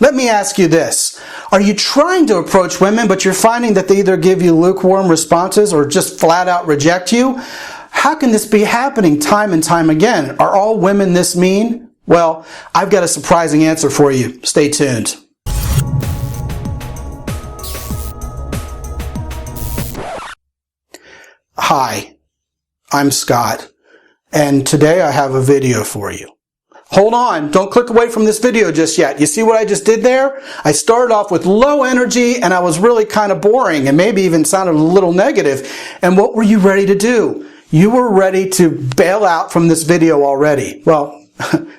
Let me ask you this. Are you trying to approach women, but you're finding that they either give you lukewarm responses or just flat out reject you? How can this be happening time and time again? Are all women this mean? Well, I've got a surprising answer for you. Stay tuned. Hi, I'm Scott, and today I have a video for you. Hold on, don't click away from this video just yet. You see what I just did there? I started off with low energy and I was really kind of boring and maybe even sounded a little negative. And what were you ready to do? You were ready to bail out from this video already. Well,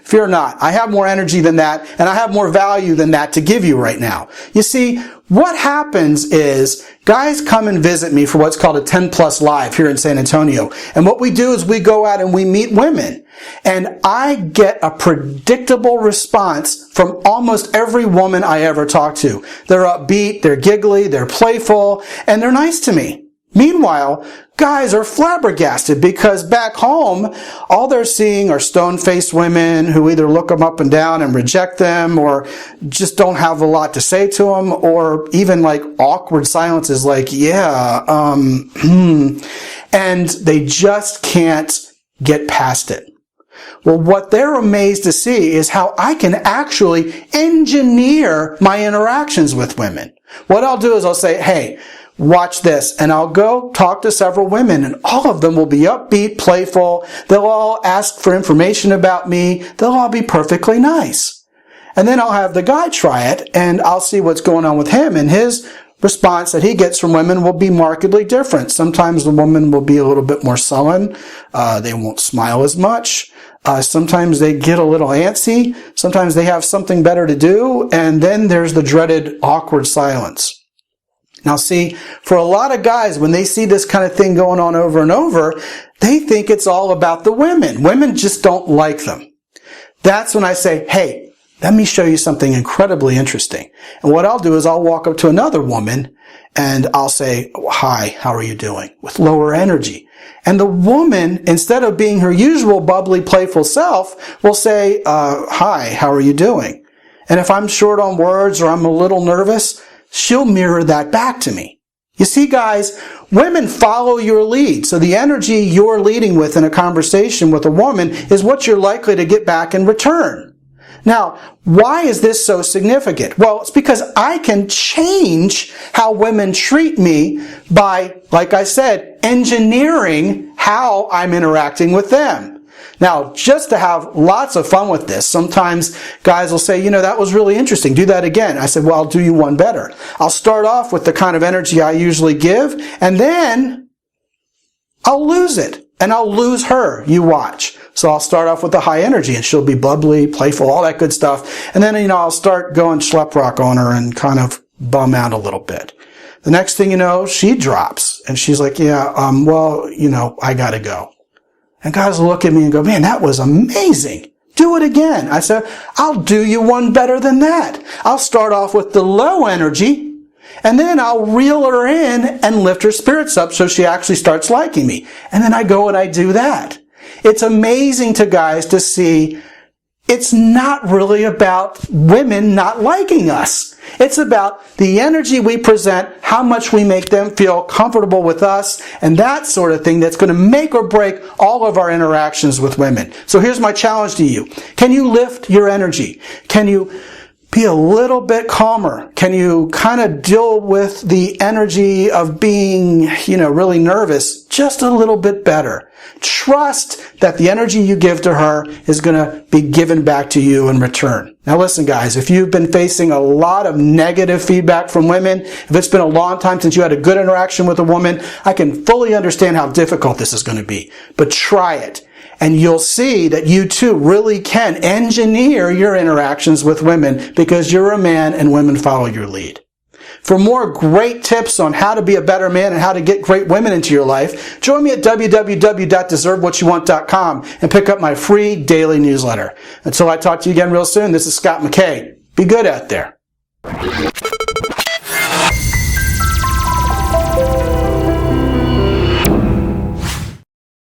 fear not. I have more energy than that, and I have more value than that to give you right now. You see, what happens is guys come and visit me for what's called a 10 Plus Live here in San Antonio. And what we do is we go out and we meet women. And I get a predictable response from almost every woman I ever talk to. They're upbeat, they're giggly, they're playful, and they're nice to me. Meanwhile, guys are flabbergasted because back home, all they're seeing are stone-faced women who either look them up and down and reject them or just don't have a lot to say to them, or even like awkward silences like, and they just can't get past it. Well, what they're amazed to see is how I can actually engineer my interactions with women. What I'll do is I'll say, hey, watch this, and I'll go talk to several women, and all of them will be upbeat, playful. They'll all ask for information about me. They'll all be perfectly nice. And then I'll have the guy try it, and I'll see what's going on with him, and his response that he gets from women will be markedly different. Sometimes the woman will be a little bit more sullen. They won't smile as much. Sometimes they get a little antsy. Sometimes they have something better to do, and then there's the dreaded awkward silence. Now see, for a lot of guys, when they see this kind of thing going on over and over, they think it's all about the women. Women just don't like them. That's when I say, hey, let me show you something incredibly interesting. And what I'll do is I'll walk up to another woman and I'll say, hi, how are you doing? With lower energy. And the woman, instead of being her usual bubbly, playful self, will say, hi, how are you doing? And if I'm short on words or I'm a little nervous, she'll mirror that back to me. You see, guys, women follow your lead. So the energy you're leading with in a conversation with a woman is what you're likely to get back in return. Now, why is this so significant? Well, it's because I can change how women treat me by, like I said, engineering how I'm interacting with them. Now, just to have lots of fun with this, sometimes guys will say, that was really interesting. Do that again. I said, well, I'll do you one better. I'll start off with the kind of energy I usually give, and then I'll lose it, and I'll lose her. You watch. So I'll start off with the high energy, and she'll be bubbly, playful, all that good stuff. And then, I'll start going schlep rock on her and kind of bum out a little bit. The next thing you know, she drops, and she's like, I gotta go. And guys look at me and go, man, that was amazing. Do it again. I said, I'll do you one better than that. I'll start off with the low energy, and then I'll reel her in and lift her spirits up so she actually starts liking me. And then I go and I do that. It's amazing to guys to see it's not really about women not liking us. It's about the energy we present, how much we make them feel comfortable with us, and that sort of thing that's going to make or break all of our interactions with women. So here's my challenge to you. Can you lift your energy? Can you be a little bit calmer? Can you kind of deal with the energy of being, really nervous just a little bit better? Trust that the energy you give to her is going to be given back to you in return. Now listen, guys, if you've been facing a lot of negative feedback from women, if it's been a long time since you had a good interaction with a woman, I can fully understand how difficult this is going to be. But try it. And you'll see that you too really can engineer your interactions with women because you're a man and women follow your lead. For more great tips on how to be a better man and how to get great women into your life, join me at www.deservewhatyowant.com and pick up my free daily newsletter. Until I talk to you again real soon, this is Scott McKay. Be good out there.